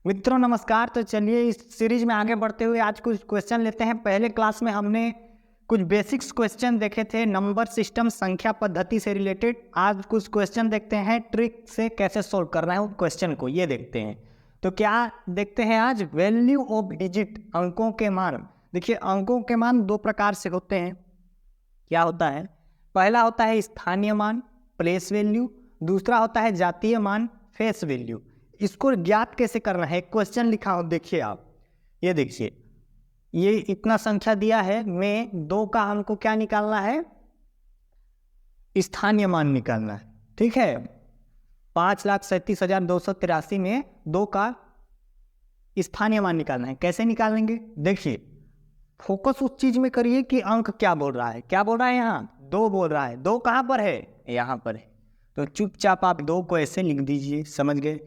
मित्रों नमस्कार। तो चलिए इस सीरीज में आगे बढ़ते हुए आज कुछ क्वेश्चन लेते हैं। पहले क्लास में हमने कुछ बेसिक्स क्वेश्चन देखे थे नंबर सिस्टम संख्या पद्धति से रिलेटेड। आज कुछ क्वेश्चन देखते हैं ट्रिक से कैसे सोल्व करना है उन क्वेश्चन को, ये देखते हैं। तो क्या देखते हैं आज, वैल्यू ऑफ डिजिट, अंकों के मान। देखिए अंकों के मान दो प्रकार से होते हैं। क्या होता है, पहला होता है स्थानीय मान प्लेस वैल्यू, दूसरा होता है जातीय मान फेस वैल्यू। इसको ज्ञात कैसे करना है, क्वेश्चन लिखा हो, देखिए आप, ये देखिए, ये इतना संख्या दिया है, में दो का हमको क्या निकालना है, स्थानीय मान निकालना है। ठीक है, 5,37,283 में दो का स्थानीय मान निकालना है। कैसे निकालेंगे, देखिए फोकस उस चीज में करिए कि अंक क्या बोल रहा है। क्या बोल रहा है, यहाँ दो बोल रहा है। दो कहाँ पर है, यहाँ पर है। तो चुपचाप आप दो को ऐसे लिख दीजिए, समझ गए।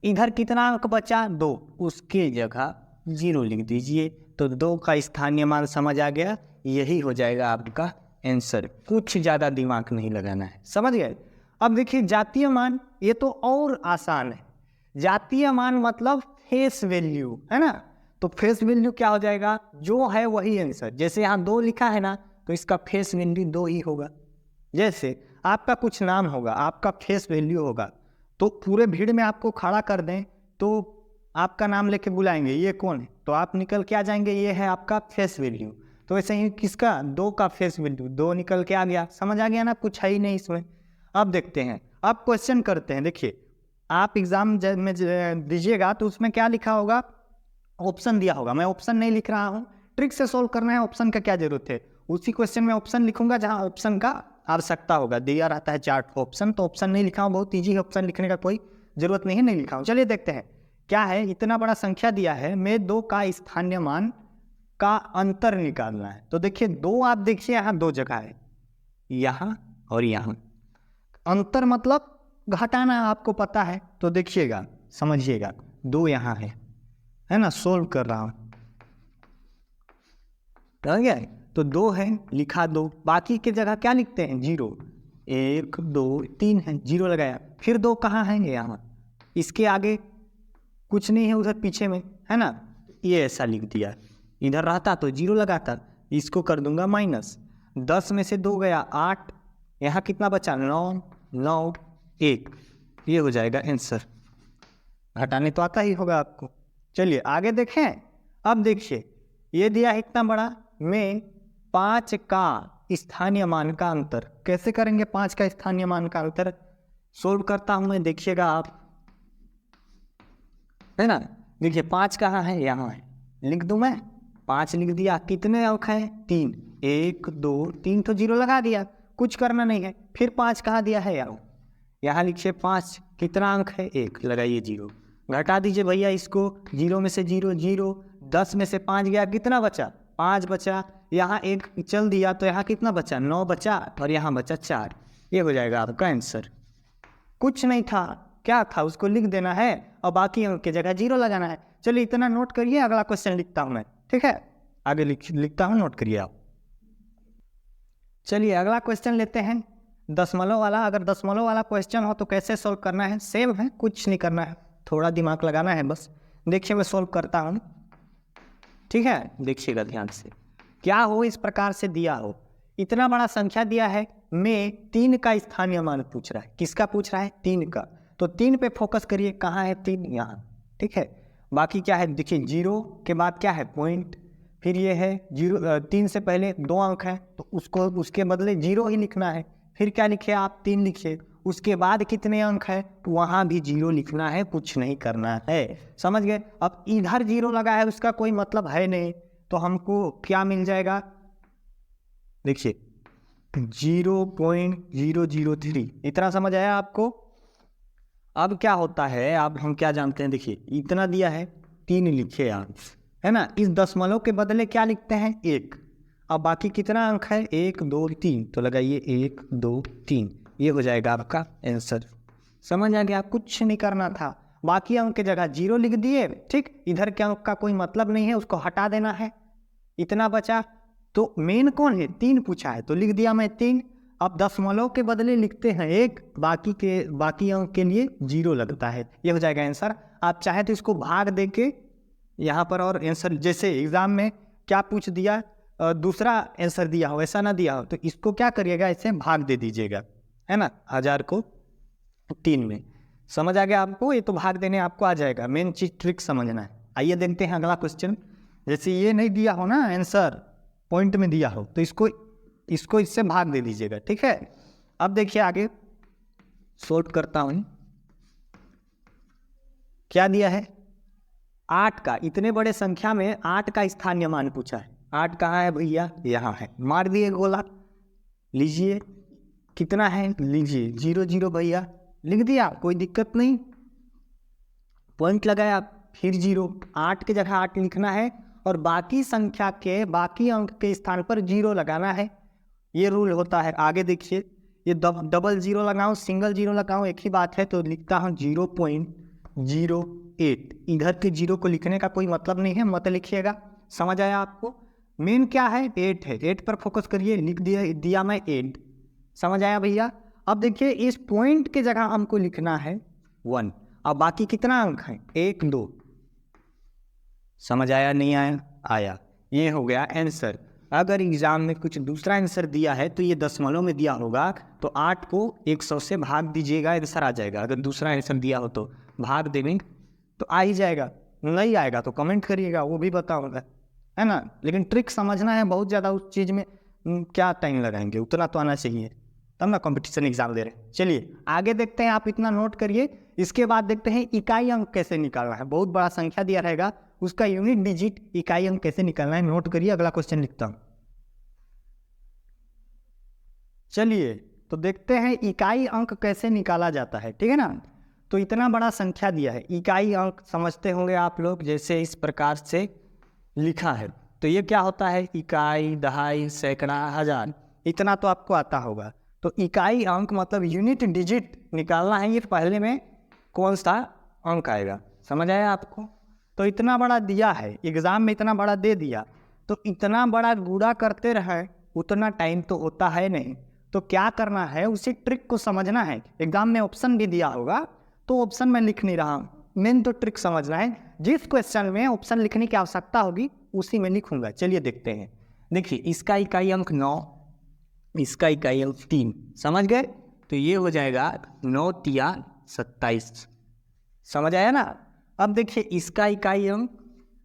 इधर कितना अंक बचा, दो, उसके जगह 0 लिख दीजिए। तो दो का स्थानीय मान समझ आ गया, यही हो जाएगा आपका आंसर। कुछ ज़्यादा दिमाग नहीं लगाना है, समझ गए। अब देखिए जातीय मान, ये तो और आसान है। जातीय मान मतलब फेस वैल्यू, है ना। तो फेस वैल्यू क्या हो जाएगा, जो है वही आंसर। जैसे यहाँ 2 लिखा है ना, तो इसका फेस वैल्यू 2 ही होगा। जैसे आपका कुछ नाम होगा, आपका फेस वैल्यू होगा, तो पूरे भीड़ में आपको खड़ा कर दें तो आपका नाम लेके बुलाएंगे, ये कौन है, तो आप निकल के आ जाएंगे, ये है आपका फेस वैल्यू। तो ऐसे ही किसका, 2 का फेस वैल्यू 2 निकल के आ गया। समझ आ गया ना, कुछ है ही नहीं इसमें। अब देखते हैं, अब क्वेश्चन करते हैं। देखिए आप एग्जाम में दीजिएगा तो उसमें क्या लिखा होगा, ऑप्शन दिया होगा। मैं ऑप्शन नहीं लिख रहा हूँ, ट्रिक से सोल्व करना है, ऑप्शन का क्या जरूरत है। उसी क्वेश्चन में ऑप्शन लिखूंगा जहाँ ऑप्शन का आवश्यकता होगा। दिया रहता है चार्ट ऑप्शन, तो ऑप्शन नहीं लिखा हूँ, बहुत ईजी है, ऑप्शन लिखने का कोई जरूरत नहीं है, नहीं लिखा हूँ। चलिए देखते हैं क्या है। इतना बड़ा संख्या दिया है, में दो का स्थानीय मान का अंतर निकालना है। तो देखिए दो, आप देखिए यहाँ दो जगह है, यहाँ और यहाँ। अंतर मतलब घटाना, आपको पता है। तो देखिएगा, समझिएगा, दो यहाँ है ना, सोल्व कर रहा हूँ, समझ गया। तो 2 है, लिखा 2, बाकी की जगह क्या लिखते हैं, 0। 1 2 3 है, 0 लगाया। फिर 2 कहाँ है, यहाँ। इसके आगे कुछ नहीं है, उधर पीछे में है ना, ये ऐसा लिख दिया। इधर रहता तो 0 लगाता, इसको कर दूंगा माइनस। 10 में से 2 गया 8, यहाँ कितना बचा, 9 9 1, ये हो जाएगा आंसर। घटाने तो आता ही होगा आपको। चलिए आगे देखें। अब देखिए ये दिया है इतना बड़ा, में 5 का स्थानीय मान का अंतर। कैसे करेंगे 5 का स्थानीय मान का अंतर, सोल्व करता हूं मैं, देखिएगा आप, है ना। देखिए 5 कहाँ है, यहाँ है, लिख दूं मैं, 5 लिख दिया। कितने अंक है, 3, 1 2 3, तो 0 लगा दिया, कुछ करना नहीं है। फिर 5 कहाँ दिया है, यहाँ लिखिए 5, कितना अंक है, 1, लगाइए 0। घटा दीजिए भैया इसको, 0 में से 0 0, 10 में से 5 गया, कितना बचा, 5 बचा। यहाँ 1 चल दिया तो यहाँ कितना बचा, 9 बचा, और यहाँ बचा 4। ये हो जाएगा आपका आंसर। कुछ नहीं था, क्या था, उसको लिख देना है और बाकी अंक की जगह 0 लगाना है। चलिए इतना नोट करिए, अगला क्वेश्चन लिखता हूँ मैं, ठीक है। आगे लिखता हूँ, नोट करिए आप। चलिए अगला क्वेश्चन लेते हैं, दशमलव वाला। अगर दशमलव वाला क्वेश्चन हो तो कैसे सोल्व करना है, सेम है, कुछ नहीं करना है, थोड़ा दिमाग लगाना है बस। देखिए मैं सोल्व करता हूँ, ठीक है, देखिएगा ध्यान से। क्या हो, इस प्रकार से दिया हो, इतना बड़ा संख्या दिया है, में 3 का स्थानीय मान पूछ रहा है। किसका पूछ रहा है, 3 का। तो 3 पे फोकस करिए, कहाँ है 3, यहाँ, ठीक है। बाकी क्या है, देखिए 0 के बाद क्या है, पॉइंट, फिर ये है 0, 3 से पहले 2 अंक है, तो उसको उसके बदले 0 ही लिखना है। फिर क्या लिखे आप, 3 लिखिए। उसके बाद कितने अंक है, तो वहाँ भी 0 लिखना है, कुछ नहीं करना है, समझ गए। अब इधर 0 लगा है, उसका कोई मतलब है नहीं, तो हमको क्या मिल जाएगा, देखिए 0.003। इतना समझ आया आपको। अब क्या होता है, अब हम क्या जानते हैं, देखिए इतना दिया है, 3 लिखे आप, है ना। इस दशमलव के बदले क्या लिखते हैं, 1। अब बाकी कितना अंक है, 1 2 3, तो लगाइए 1 2 3, ये हो जाएगा आपका आंसर। समझ आ गया, कुछ नहीं करना था, बाकी अंक की जगह 0 लिख दिए, ठीक। इधर के अंक का कोई मतलब नहीं है, उसको हटा देना है। इतना बचा, तो मेन कौन है, 3 पूछा है, तो लिख दिया मैं 3। अब दशमलव के बदले लिखते हैं 1, बाकी अंक के लिए 0 लगता है, ये हो जाएगा आंसर। आप चाहें तो इसको भाग दे के यहाँ पर और आंसर, जैसे एग्जाम में क्या पूछ दिया, दूसरा आंसर दिया हो, ऐसा ना दिया हो, तो इसको क्या करिएगा, इससे भाग दे दीजिएगा, है ना, 1000 को 3 में। समझ आ गया आपको? ये तो भाग देने आपको आ जाएगा, मेन चीज ट्रिक समझना है। आइए देखते हैं अगला क्वेश्चन। जैसे ये नहीं दिया हो ना आंसर, पॉइंट में दिया हो, तो इसको इससे भाग दे दीजिएगा, ठीक है। अब देखिए आगे सॉल्व करता हूं। क्या दिया है? 8 का, इतने बड़े संख्या में 8 का स्थानीय मान पूछा है। 8 कहाँ है भैया? यहाँ है। मार दिए गोला, लीजिए कितना है, लीजिए 0 0 भैया, लिख दिया, कोई दिक्कत नहीं। पॉइंट लगाया, फिर 0, 8 की जगह 8 लिखना है और बाकी संख्या के बाकी अंक के स्थान पर 0 लगाना है। ये रूल होता है। आगे देखिए, ये डबल 0 लगाऊं, सिंगल 0 लगाऊं, एक ही बात है, तो लिखता हूँ 0.08। इधर के 0 को लिखने का कोई मतलब नहीं है, मत लिखिएगा। समझ आया आपको? मेन क्या है? 8 है, 8 पर फोकस करिए। लिख दिया मैं 8। समझ आया भैया? अब देखिए इस पॉइंट की जगह हमको लिखना है 1, और बाकी कितना अंक है? 1 2। समझ आया नहीं आया? आया। ये हो गया आंसर। अगर एग्जाम में कुछ दूसरा आंसर दिया है तो ये दशमलव में दिया होगा, तो 8 को 100 से भाग दीजिएगा, आंसर आ जाएगा। अगर दूसरा आंसर दिया हो तो भाग देंगे तो आ ही जाएगा, नहीं आएगा तो कमेंट करिएगा, वो भी बताऊंगा, है ना। लेकिन ट्रिक समझना है, बहुत ज़्यादा उस चीज़ में क्या टाइम लगाएंगे, उतना तो आना चाहिए, तब ना कंपटीशन एग्जाम दे रहे हैं। चलिए आगे देखते हैं, आप इतना नोट करिए। इसके बाद देखते हैं इकाई अंक कैसे निकालना है। बहुत बड़ा संख्या दिया रहेगा, उसका यूनिट डिजिट इकाई अंक कैसे निकालना है, नोट करिए। अगला क्वेश्चन लिखता हूं। चलिए तो देखते हैं इकाई अंक कैसे निकाला जाता है, ठीक है ना। तो इतना बड़ा संख्या दिया है, इकाई अंक समझते होंगे आप लोग, जैसे इस प्रकार से लिखा है, तो ये क्या होता है? इकाई, दहाई, सैकड़ा, हजार, इतना तो आपको आता होगा। तो इकाई अंक मतलब यूनिट डिजिट निकालना है, ये पहले में कौन सा अंक आएगा। समझ आया आपको? तो इतना बड़ा दिया है, एग्जाम में इतना बड़ा दे दिया, तो इतना बड़ा गुणा करते रहे, उतना टाइम तो होता है नहीं। तो क्या करना है, उसी ट्रिक को समझना है। एग्जाम में ऑप्शन भी दिया होगा, तो ऑप्शन में लिख नहीं रहा हूँ, मेन तो ट्रिक समझना है। जिस क्वेश्चन में ऑप्शन लिखने की आवश्यकता होगी उसी में लिखूंगा। चलिए देखते हैं। देखिए इसका इकाई अंक 9, इसका इकाई अंक 3, समझ गए? तो ये हो जाएगा 9 तिया 27। समझ आया ना? अब देखिए इसका इकाई अंक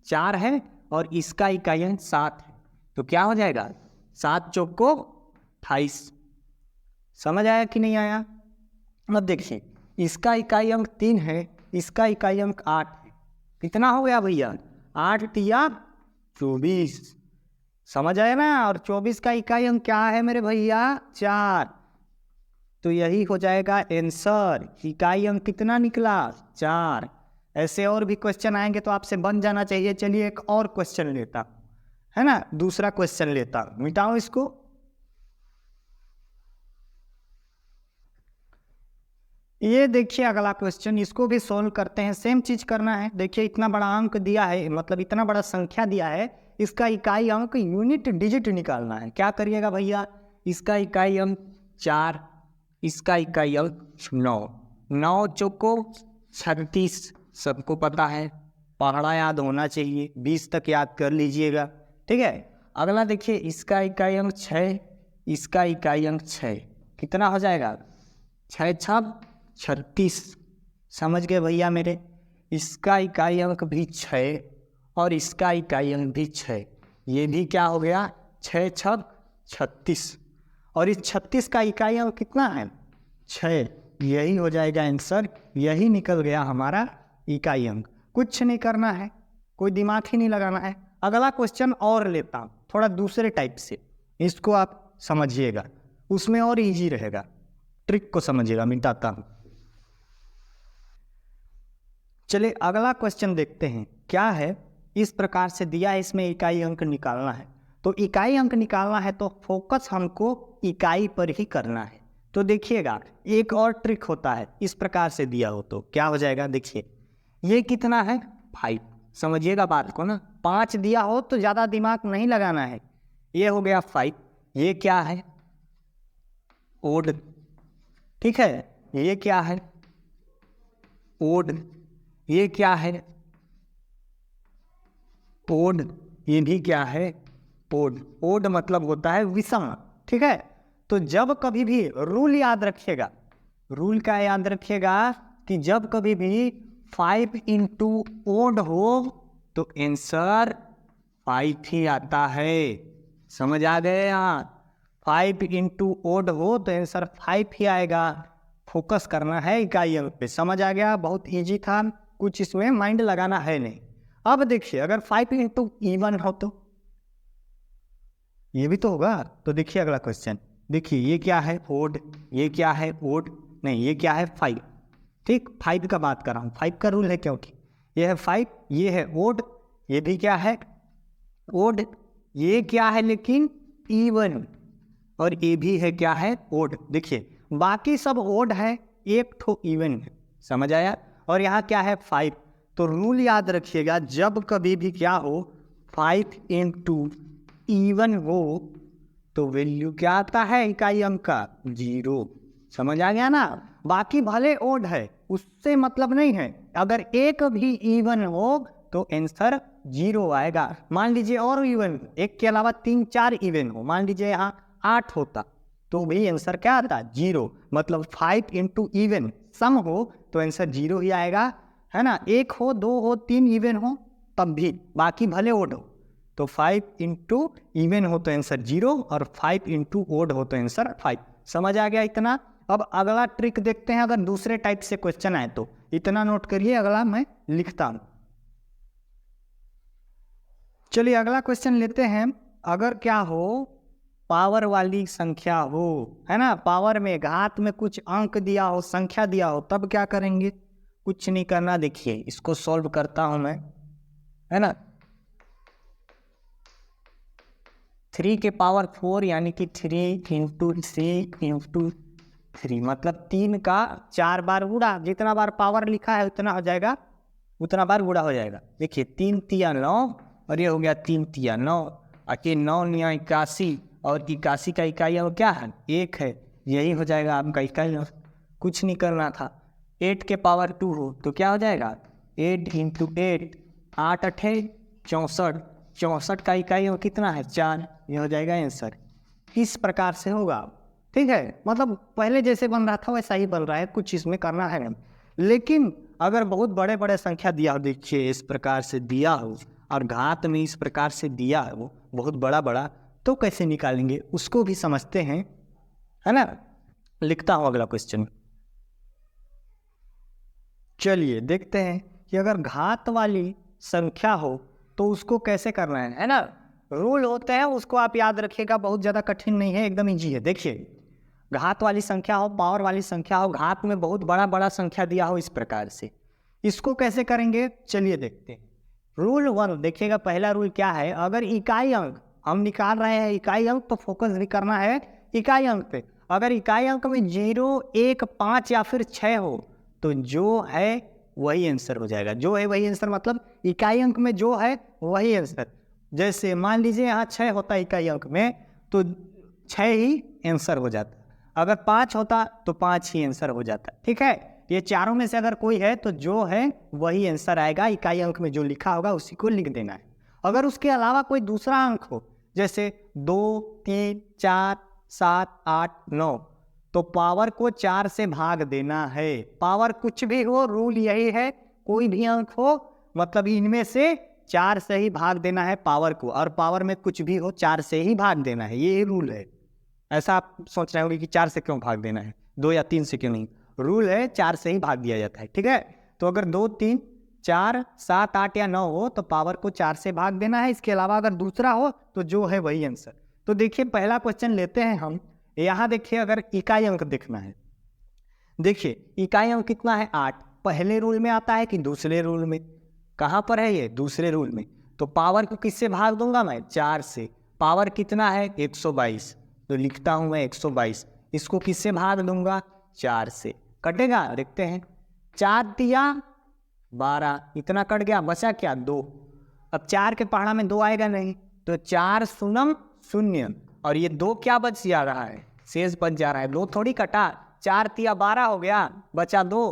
4 है और इसका इकाई अंक 7 है, तो क्या हो जाएगा? 7 चौको 28। समझ आया कि नहीं आया? अब देखिए इसका इकाई अंक 3 है, इसका इकाई अंक 8 है, कितना हो गया भैया? 8 तिया 24। समझ आया ना? और 24 का इकाई अंक क्या है मेरे भैया? 4। तो यही हो जाएगा आंसर। इकाई अंक कितना निकला? 4। ऐसे और भी क्वेश्चन आएंगे तो आपसे बन जाना चाहिए। चलिए एक और क्वेश्चन लेता, है ना, दूसरा क्वेश्चन लेता, मिटाओ इसको। ये देखिए अगला क्वेश्चन, इसको भी सोल्व करते हैं। सेम चीज करना है। देखिए इतना बड़ा अंक दिया है, मतलब इतना बड़ा संख्या दिया है, इसका इकाई अंक यूनिट डिजिट निकालना है। क्या करिएगा भैया? इसका इकाई अंक 4, इसका इकाई अंक 9, 9 चौको 36, सबको पता है, पहाड़ा याद होना चाहिए, 20 तक याद कर लीजिएगा, ठीक है। अगला देखिए इसका इकाई अंक 6, इसका इकाई अंक 6, कितना हो जाएगा? 6 छक 36। समझ गए भैया मेरे? इसका इकाई अंक भी 6 और इसका इकाई अंक भी 6, ये भी क्या हो गया? 6 छक 36, और इस 36 का इकाई अंक कितना है? 6। यही हो जाएगा आंसर, यही निकल गया हमारा इकाई अंक। कुछ नहीं करना है, कोई दिमाग ही नहीं लगाना है। अगला क्वेश्चन और लेता हूँ, थोड़ा दूसरे टाइप से, इसको आप समझिएगा, उसमें और इजी रहेगा। ट्रिक को समझिएगा, मिटाता हूँ। चलिए अगला क्वेश्चन देखते हैं क्या है। इस प्रकार से दिया है, इसमें इकाई अंक निकालना है। तो इकाई अंक निकालना है तो फोकस हमको इकाई पर ही करना है। तो देखिएगा एक और ट्रिक होता है, इस प्रकार से दिया हो तो क्या हो जाएगा? देखिए ये कितना है? 5। समझिएगा बात को ना, 5 दिया हो तो ज़्यादा दिमाग नहीं लगाना है। ये हो गया 5, ये क्या है? ओड, ठीक है। ये क्या है? ओड। ये क्या है, ओड, ये भी क्या है, ओड। ओड मतलब होता है विषम, ठीक है। तो जब कभी भी रूल याद रखिएगा, रूल का याद रखिएगा कि जब कभी भी 5 इंटू ओड हो तो आंसर 5 ही आता है। समझ आ गए यहाँ, 5 इंटू ओड हो तो आंसर 5 ही आएगा। फोकस करना है इकाई अंक पे। समझ आ गया, बहुत इजी था, कुछ इसमें माइंड लगाना है नहीं। अब देखिए अगर 5 इंटू इवन हो तो ये भी तो होगा। तो देखिए अगला क्वेश्चन, देखिए ये क्या है, ओड, ये क्या है, ओड नहीं, ये क्या है, 5, ठीक। 5 का बात कर रहा हूँ, 5 का रूल है क्योंकि ये है 5, ये है ओड, ये भी क्या है, ओड, ये क्या है लेकिन इवन, और ये भी है क्या है, ओड। देखिए बाकी सब ओड है, एक ठो इवन है। समझ आया। और यहाँ क्या है, 5। तो रूल याद रखिएगा, जब कभी भी क्या हो 5 इंटू इवन हो तो वैल्यू क्या आता है इकाई अंक का, 0। समझ आ गया ना। बाकी भले ओड है उससे मतलब नहीं है, अगर एक भी इवन हो तो आंसर 0 आएगा। मान लीजिए और इवन, एक के अलावा 3-4 इवन हो, मान लीजिए यहाँ 8 होता तो भी आंसर क्या आता, 0। मतलब 5 इंटू इवन सम हो तो आंसर 0 ही आएगा, है ना। एक हो, 2 हो, 3 इवन हो तब भी, बाकी भले ओड हो। तो 5 इंटू इवन हो तो आंसर 0 और 5 इंटू ओड हो तो आंसर 5। समझ आ गया इतना। अब अगला ट्रिक देखते हैं, अगर दूसरे टाइप से क्वेश्चन आए तो इतना नोट करिए, अगला मैं लिखता हूं। चलिए अगला क्वेश्चन लेते हैं। अगर क्या हो, पावर वाली संख्या हो, है ना, पावर में घात में कुछ अंक दिया हो, संख्या दिया हो, तब क्या करेंगे, कुछ नहीं करना। देखिए इसको सॉल्व करता हूं मैं, है ना। 3 के पावर 4 यानी कि 3 इंटू 3 इंटू 3 मतलब 3 का 4 बार गुणा, जितना बार पावर लिखा है उतना हो जाएगा, उतना बार गुणा हो जाएगा। देखिए 3 तिया 9 और ये हो गया 3 तिया 9, और 9 निया 81, और 81 का इकाई और क्या है, 1 है, यही हो जाएगा आपका इकाई। कुछ नहीं करना था। 8 के पावर 2 हो तो क्या हो जाएगा, 8 इंटू 8, 8 8 64, 64 का इकाई और कितना है, 4, ये हो जाएगा आंसर। इस प्रकार से होगा, ठीक है। मतलब पहले जैसे बन रहा था वैसा ही बन रहा है, कुछ इसमें करना है नहीं। लेकिन अगर बहुत बड़े बड़े संख्या दिया हो, देखिए इस प्रकार से दिया हो और घात में इस प्रकार से दिया हो बहुत बड़ा बड़ा, तो कैसे निकालेंगे उसको भी समझते हैं, है ना। लिखता हूं अगला क्वेश्चन। चलिए देखते हैं कि अगर घात वाली संख्या हो तो उसको कैसे करना है ना। रूल होते हैं उसको आप याद रखिएगा, बहुत ज़्यादा कठिन नहीं है, एकदम इजी है। देखिए घात वाली संख्या हो, पावर वाली संख्या हो, घात में बहुत बड़ा बड़ा संख्या दिया हो इस प्रकार से, इसको कैसे करेंगे चलिए देखते हैं। रूल 1 देखिएगा, पहला रूल क्या है, अगर इकाई अंक हम निकाल रहे हैं इकाई अंक तो फोकस भी करना है इकाई अंक पे। अगर इकाई अंक में 0, 1, 5 या फिर 6 हो तो जो है वही आंसर हो जाएगा। जो है वही आंसर मतलब इकाई अंक में जो है वही आंसर। जैसे मान लीजिए यहाँ 6 होता इकाई अंक में तो 6 ही आंसर हो जाता, अगर 5 होता तो 5 ही आंसर हो जाता, ठीक है। ये चारों में से अगर कोई है तो जो है वही आंसर आएगा, इकाई अंक में जो लिखा होगा उसी को लिख देना है। अगर उसके अलावा कोई दूसरा अंक हो जैसे 2, 3, 4, 7, 8, 9 तो पावर को 4 से भाग देना है। पावर कुछ भी हो, रूल यही है, कोई भी अंक हो मतलब इनमें से 4 से ही भाग देना है पावर को, और पावर में कुछ भी हो 4 से ही भाग देना है, ये रूल है। ऐसा आप सोच रहे होंगे कि 4 से क्यों भाग देना है, 2 या 3 से क्यों नहीं, रूल है 4 से ही भाग दिया जाता है, ठीक है। तो अगर 2, 3, 4, 7, 8 या 9 हो तो पावर को 4 से भाग देना है। इसके अलावा अगर दूसरा हो तो जो है वही आंसर। तो देखिए पहला क्वेश्चन लेते हैं हम। यहाँ देखिए अगर इकाई अंक देखना है, देखिए इकाई अंक कितना है 8, पहले रूल में आता है कि दूसरे रूल में, कहाँ पर है ये, दूसरे रूल में। तो पावर को किससे भाग दूंगा मैं, 4 से। पावर कितना है 122, तो लिखता हूं मैं 122, इसको किससे भाग दूंगा 4 से, कटेगा देखते हैं। 4 दिया 12, इतना कट गया, बचा क्या 2। अब 4 के पहाड़ा में 2 आएगा नहीं, तो 4 शून्य 0, और ये 2 क्या बच जा रहा है, शेष बच जा रहा है, 2 थोड़ी कटा, 4 तिया 12 हो गया, बचा 2,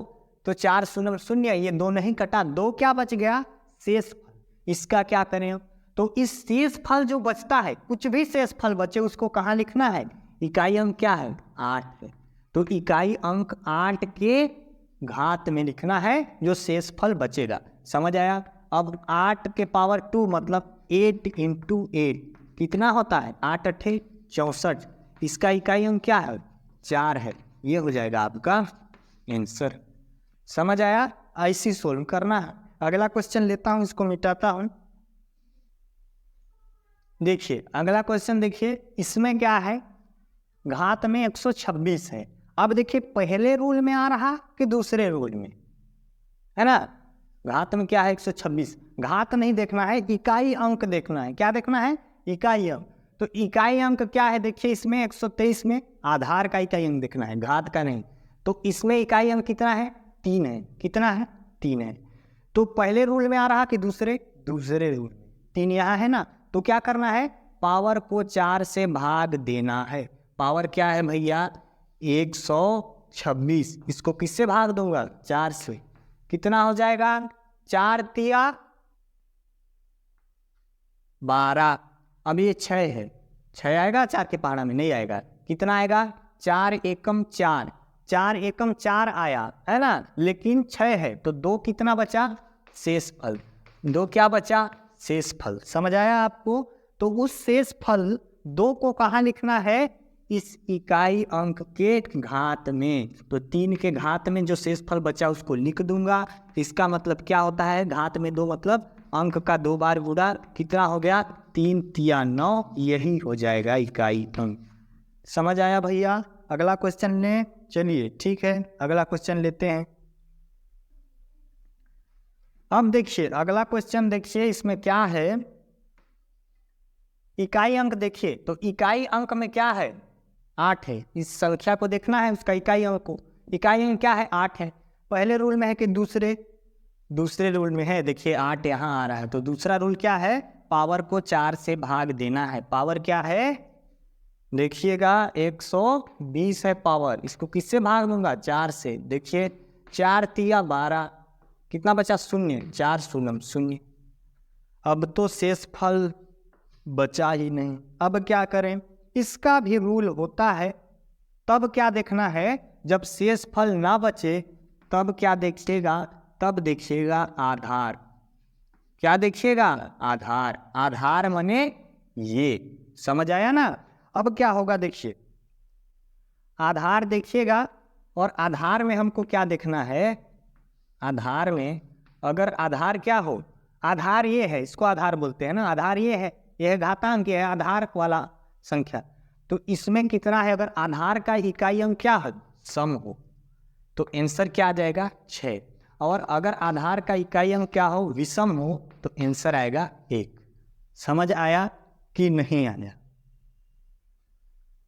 तो 4 शून्य शून्य, ये 2 नहीं कटा, 2 क्या बच गया, शेष फल। इसका क्या करें, तो इस शेष फल जो बचता है, कुछ भी शेष फल बचे उसको कहाँ लिखना है, इकाई अंक क्या है, 8 है, तो इकाई अंक 8 के घात में लिखना है जो शेष फल बचेगा। समझ आया। अब 8 के पावर 2 मतलब 8 × 8 कितना होता है, 8 अट्ठे 64, इसका इकाई अंक क्या है, 4 है। ये हो जाएगा आपका आंसर। समझ आया, ऐसी सोल्व करना है। अगला क्वेश्चन लेता हूं, इसको मिटाता हूं। देखिए अगला क्वेश्चन, देखिए इसमें क्या है, घात में 126 है। अब देखिए पहले रूल में आ रहा कि दूसरे रूल में, है ना। घात में क्या है, 126। घात नहीं देखना है, इकाई अंक देखना है। क्या देखना है, इकाई अंक। तो इकाई अंक क्या है, देखिए इसमें 123 में आधार का इकाई अंक देखना है, घात का नहीं। तो इसमें इकाई अंक कितना है, 3 है। कितना है, 3 है। तो पहले रूल में आ रहा कि दूसरे रूल में, 3 यहाँ है ना। तो क्या करना है, पावर को 4 से भाग देना है। पावर क्या है भैया, 126, इसको किससे भाग दूंगा, 4 से। कितना हो जाएगा, 4 तिया 12। अब ये 6 है, 6 आएगा 4 के पहाड़ा में, नहीं आएगा। कितना आएगा, 4 एकम 4, 4 एकम 4 आया, है ना। लेकिन 6 है तो 2 कितना बचा, शेष फल। 2 क्या बचा, शेष फल। समझ आया आपको। तो उस शेष फल 2 को कहाँ लिखना है, इस इकाई अंक के घात में। तो 3 के घात में जो शेष फल बचा उसको लिख दूंगा। इसका मतलब क्या होता है, घात में 2 मतलब अंक का 2 बार गुणा, कितना हो गया, 3 तिया 9, यही हो जाएगा इकाई अंक। समझ आया भैया। अगला क्वेश्चन लें, चलिए ठीक है अगला क्वेश्चन लेते हैं। अब देखिए अगला क्वेश्चन, देखिए इसमें क्या है, इकाई अंक। देखिए तो इकाई अंक में क्या है, 8 है। इस संख्या को देखना है, उसका इकाई अंक को। इकाई अंक क्या है, 8 है। पहले रूल में है कि दूसरे रूल में है। देखिए 8 यहाँ आ रहा है, तो दूसरा रूल क्या है, पावर को 4 से भाग देना है। पावर क्या है, देखिएगा 120 है पावर, इसको किससे भाग दूंगा, 4 से। देखिए 4 तिया 12, कितना बचा, 0, 4 शून्य शून्य। अब तो शेष फल बचा ही नहीं। अब क्या करें, इसका भी रूल होता है। तब क्या देखना है, जब शेष फल ना बचे तब क्या देखिएगा, तब देखिएगा आधार। क्या देखिएगा, आधार। आधार माने ये, समझ आया ना। अब क्या होगा, देखिए आधार देखिएगा, और आधार में हमको क्या देखना है, आधार में अगर आधार क्या हो, आधार ये है, इसको आधार बोलते हैं ना। आधार ये है, यह घातांक है, आधार वाला संख्या। तो इसमें कितना है, अगर आधार का इकाई अंक क्या है, सम हो, तो आंसर क्या आ जाएगा, 6। और अगर आधार का इकाई अंक क्या हो, विषम हो, तो आंसर आएगा 1। समझ आया कि नहीं आया,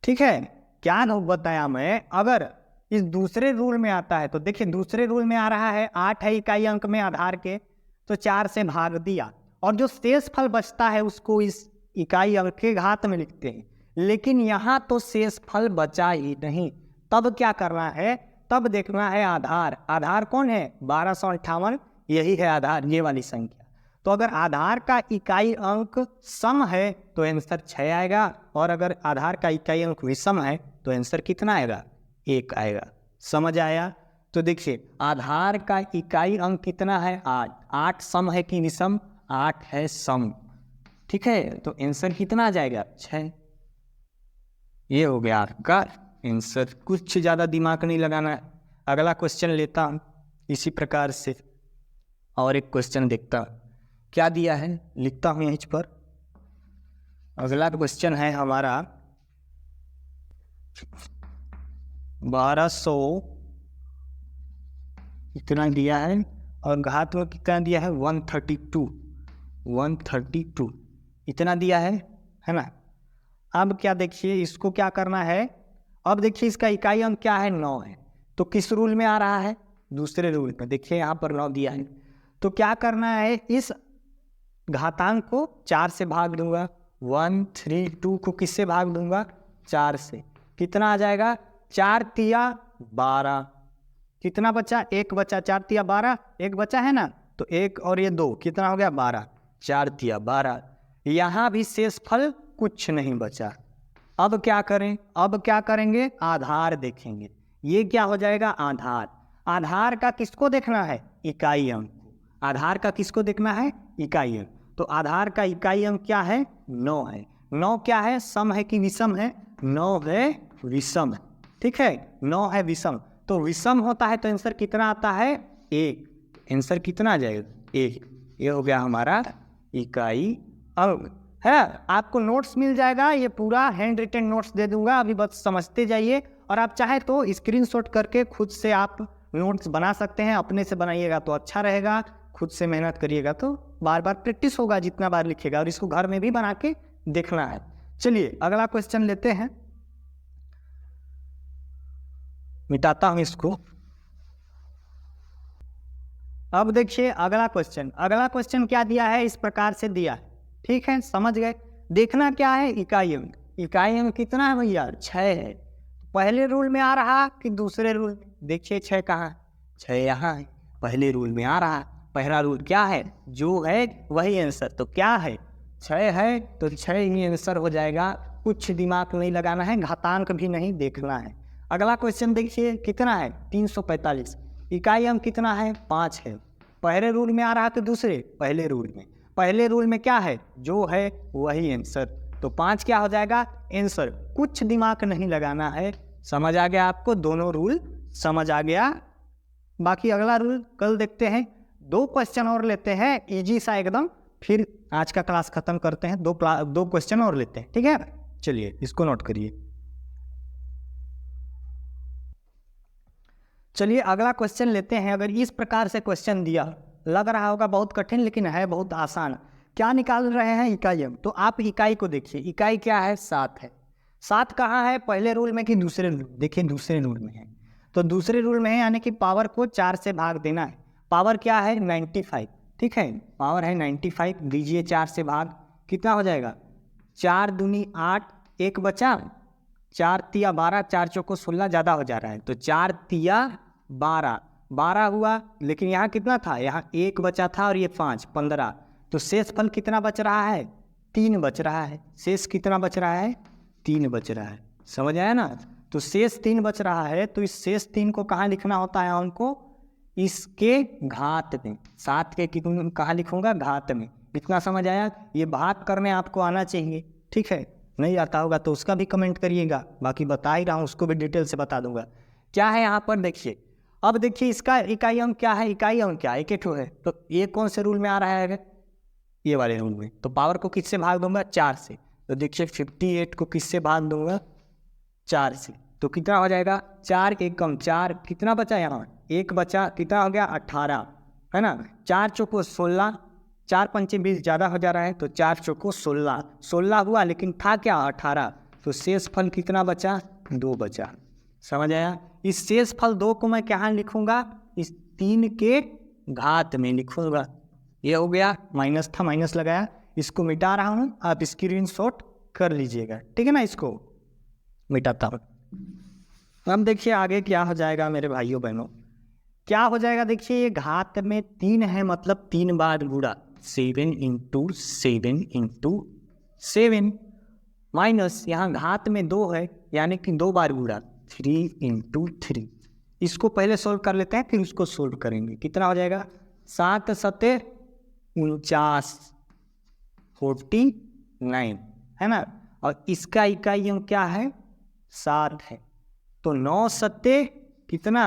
ठीक है। क्या बताया मैं, अगर इस दूसरे रूल में आता है तो देखिए दूसरे रूल में आ रहा है 8 है इकाई अंक में आधार के, तो 4 से भाग दिया, और जो शेष फल बचता है उसको इस इकाई अंक के घात में लिखते हैं। लेकिन यहाँ तो शेष फल बचा ही नहीं। तब क्या करना है, तब देखना है आधार। आधार कौन है, 1258, यही है आधार, ये वाली संख्या। तो अगर आधार का इकाई अंक सम है तो आंसर 6 आएगा, और अगर आधार का इकाई अंक विषम है तो आंसर कितना आएगा, 1 आएगा। समझ आया। तो देखिए आधार का इकाई अंक कितना है, 8। 8 सम है कि विषम, 8 है सम, ठीक है। तो आंसर कितना आ जाएगा, 6। ये हो गया आपका आंसर। कुछ ज़्यादा दिमाग नहीं लगाना है। अगला क्वेश्चन लेता हूँ इसी प्रकार से, और एक क्वेश्चन देखता हूँ क्या दिया है, लिखता हूँ यहीं पर। अगला क्वेश्चन है हमारा 1200 इतना दिया है, और घात में कितना दिया है, 132 इतना दिया है ना। अब क्या देखिए, इसको क्या करना है, अब देखिए इसका इकाई अंक क्या है, 9 है। तो किस रूल में आ रहा है, दूसरे रूल में। देखिए यहाँ पर 9 दिया है, तो क्या करना है, इस घातांक को 4 से भाग दूंगा। 132 को किससे भाग दूंगा, 4 से। कितना आ जाएगा, 4 तिया 12, कितना बचा, एक बचा, 4 तिया 12, एक बचा है ना, तो एक और ये 2 कितना हो गया 12, 4 तिया 12। यहाँ भी शेषफल कुछ नहीं बचा। अब क्या करें, अब क्या करेंगे, आधार देखेंगे। ये क्या हो जाएगा, आधार। आधार का किसको देखना है, इकाई अंक। आधार का किसको देखना है, इकाई अंक। तो आधार का इकाई अंक क्या है, 9 है। 9 क्या है, सम है कि विषम है, 9 है विषम, ठीक है, 9 है विषम। तो विषम होता है तो आंसर कितना आता है, 1। आंसर कितना आ जाएगा, 1। ये हो गया हमारा इकाई अंक है। आपको नोट्स मिल जाएगा, ये पूरा हैंड रिटन नोट्स दे दूंगा, अभी बस समझते जाइए। और आप चाहे तो स्क्रीनशॉट करके खुद से आप नोट्स बना सकते हैं। अपने से बनाइएगा तो अच्छा रहेगा, खुद से मेहनत करिएगा तो बार बार प्रैक्टिस होगा, जितना बार लिखिएगा। और इसको घर में भी बना के देखना है। चलिए अगला क्वेश्चन लेते हैं, मिटाता हूं इसको। अब देखिए अगला क्वेश्चन, अगला क्वेश्चन क्या दिया है, इस प्रकार से दिया है, ठीक है, समझ गए। देखना क्या है, इकाई अंक। इकाई अंक कितना है भैया, 6 है। पहले रूल में आ रहा कि दूसरे रूल में, देखिए 6 कहाँ है, 6 यहाँ है, पहले रूल में आ रहा। पहला रूल क्या है, जो है वही आंसर। तो क्या है, 6 है तो 6 ही आंसर हो जाएगा, कुछ दिमाग नहीं लगाना है, घातांक भी नहीं देखना है। अगला क्वेश्चन देखिए कितना है, 345। इकाई अंक कितना है, 5 है। पहले रूल में आ रहा तो दूसरे, पहले रूल में। पहले रूल में क्या है, जो है वही आंसर। तो 5 क्या हो जाएगा आंसर, कुछ दिमाग नहीं लगाना है। समझ आ गया आपको, दोनों रूल समझ आ गया। बाकी अगला रूल कल देखते हैं। 2 क्वेश्चन और लेते हैं, इजी सा एकदम, फिर आज का क्लास खत्म करते हैं। 2 क्वेश्चन और लेते हैं, ठीक है। चलिए इसको नोट करिए। चलिए अगला क्वेश्चन लेते हैं। अगर इस प्रकार से क्वेश्चन दिया, लग रहा होगा बहुत कठिन, लेकिन है बहुत आसान। क्या निकाल रहे हैं, इकाई अंक। तो आप इकाई को देखिए, इकाई क्या है, 7 है। 7 कहाँ है, पहले रूल में कि दूसरे रूल, देखिए दूसरे रूल में है। तो दूसरे रूल में है, यानी कि पावर को 4 से भाग देना है। पावर क्या है, 95, ठीक है, पावर है 95, दीजिए 4 से भाग, कितना हो जाएगा, 4 दूनी 8, एक बचा, 4 तिया 12, 4 चौको 16, ज़्यादा हो जा रहा है, तो 4 तिया 12, 12 हुआ। लेकिन यहाँ कितना था, यहाँ 1 बचा था और ये 5, 15। तो शेष फल कितना बच रहा है, 3 बच रहा है। शेष कितना बच रहा है, 3 बच रहा है। समझ आया ना। तो शेष 3 बच रहा है, तो इस शेष 3 को कहाँ लिखना होता है हमको, इसके घात में। 7 के कहाँ लिखूंगा, घात में। इतना समझ आया। ये भाग करने आपको आना चाहिए, ठीक है। नहीं आता होगा तो उसका भी कमेंट करिएगा, बाकी बता ही रहा हूँ, उसको भी डिटेल से बता दूंगा। क्या है यहाँ पर देखिए, अब देखिए इसका इकाई अंक क्या है, इकाई अंक क्या है, एक एक है। तो ये कौन से रूल में आ रहा है, ये वाले रूल में। तो पावर को किससे भाग दूंगा, 4 से। तो देखिए 58 को किससे भाग दूंगा, 4 से। तो कितना हो जाएगा, 4 एक कम 4, कितना बचा यहाँ, 1 बचा, कितना हो गया 18, है ना। 4 चौको 16, 4 पंचे 20, ज़्यादा हो जा रहा है, तो 4 चौको 16, 16 हुआ, लेकिन था क्या 18। तो शेष फल कितना बचा, 2 बचा। समझ आया। इस शेष फल 2 को मैं कहाँ लिखूंगा, इस 3 के घात में लिखूंगा। ये हो गया, माइनस था माइनस लगाया, इसको मिटा रहा हूँ, आप स्क्रीनशॉट कर लीजिएगा, ठीक है ना। इसको मिटाता हूँ। अब देखिए आगे क्या हो जाएगा मेरे भाइयों बहनों, क्या हो जाएगा। देखिए ये घात में 3 है, मतलब 3 बार गुणा, 7 × 7 × 7, माइनस यहाँ घात में 2 है, यानी कि 2 बार गुणा, 3 × 3। इसको पहले सोल्व कर लेते हैं, फिर उसको सोल्व करेंगे। कितना हो जाएगा, 7 7 49, 49, है ना। और इसका इकाई अंक क्या है, 7 है। तो 9 7 कितना,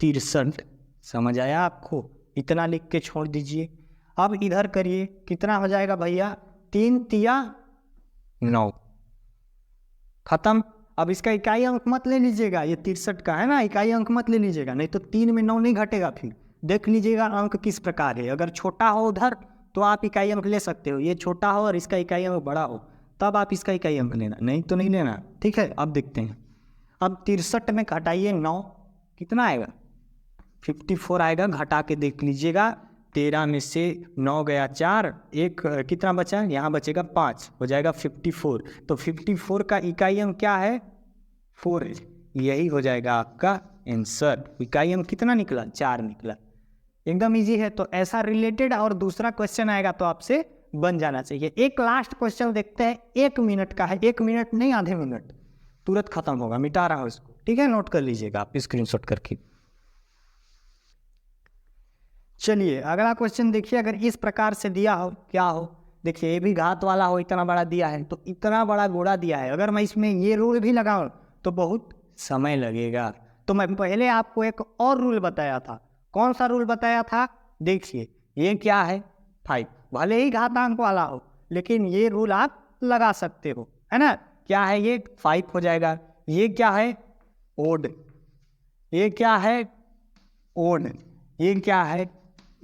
63। समझ आया आपको, इतना लिख के छोड़ दीजिए। अब इधर करिए, कितना हो जाएगा भैया, 3 तिया 9, खत्म। अब इसका इकाई अंक मत ले लीजिएगा, ये 63 का है ना, इकाई अंक मत ले लीजिएगा, नहीं तो 3 में 9 नहीं घटेगा। फिर देख लीजिएगा अंक किस प्रकार है। अगर छोटा हो उधर तो आप इकाई अंक ले सकते हो, ये छोटा हो और इसका इकाई अंक बड़ा हो तब आप इसका इकाई अंक लेना, नहीं तो नहीं लेना, ठीक है। अब देखते हैं, अब 63 में घटाइए 9, कितना आएगा, 54 आएगा। घटा के देख लीजिएगा, 13 में से 9 गया 4, एक कितना बचा, यहाँ बचेगा 5, हो जाएगा 54। तो 54 का इकाई अंक क्या है, 4 है। यही हो जाएगा आपका आंसर। इकाई अंक कितना निकला? 4 निकला। एकदम इजी है। तो ऐसा रिलेटेड और दूसरा क्वेश्चन आएगा तो आपसे बन जाना चाहिए। एक लास्ट क्वेश्चन देखते हैं, 1 मिनट का है, 1 मिनट नहीं आधे मिनट, तुरंत खत्म होगा, मिटा रहा हूँ इसको, ठीक है, नोट कर लीजिएगा आप स्क्रीनशॉट करके। चलिए अगला क्वेश्चन देखिए, अगर इस प्रकार से दिया हो, क्या हो, देखिए ये भी घात वाला हो, इतना बड़ा दिया है, तो इतना बड़ा गोला दिया है, अगर मैं इसमें ये रूल भी लगाऊं तो बहुत समय लगेगा। तो मैं पहले आपको एक और रूल बताया था। कौन सा रूल बताया था? देखिए ये क्या है? 5। भले ही घातांक वाला हो लेकिन ये रूल आप लगा सकते हो, है ना। क्या है ये? 5 हो जाएगा। ये क्या है? ओड। ये क्या है? ओड। ये क्या है?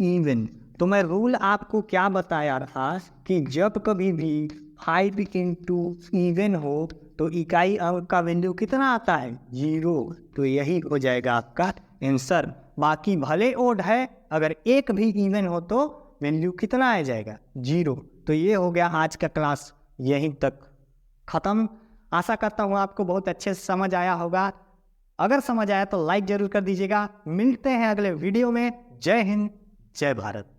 इवन। तो मैं रूल आपको क्या बताया था कि जब कभी भी 5 इंटू इवन हो तो इकाई अंक का वैल्यू कितना आता है? 0। तो यही हो जाएगा आपका आंसर। बाकी भले ओड है, अगर एक भी इवन हो तो वैल्यू कितना आ जाएगा? 0। तो ये हो गया आज का क्लास, यहीं तक खत्म। आशा करता हूँ आपको बहुत अच्छे से समझ आया होगा। अगर समझ आया तो लाइक जरूर कर दीजिएगा। मिलते हैं अगले वीडियो में। जय हिंद, जय भारत।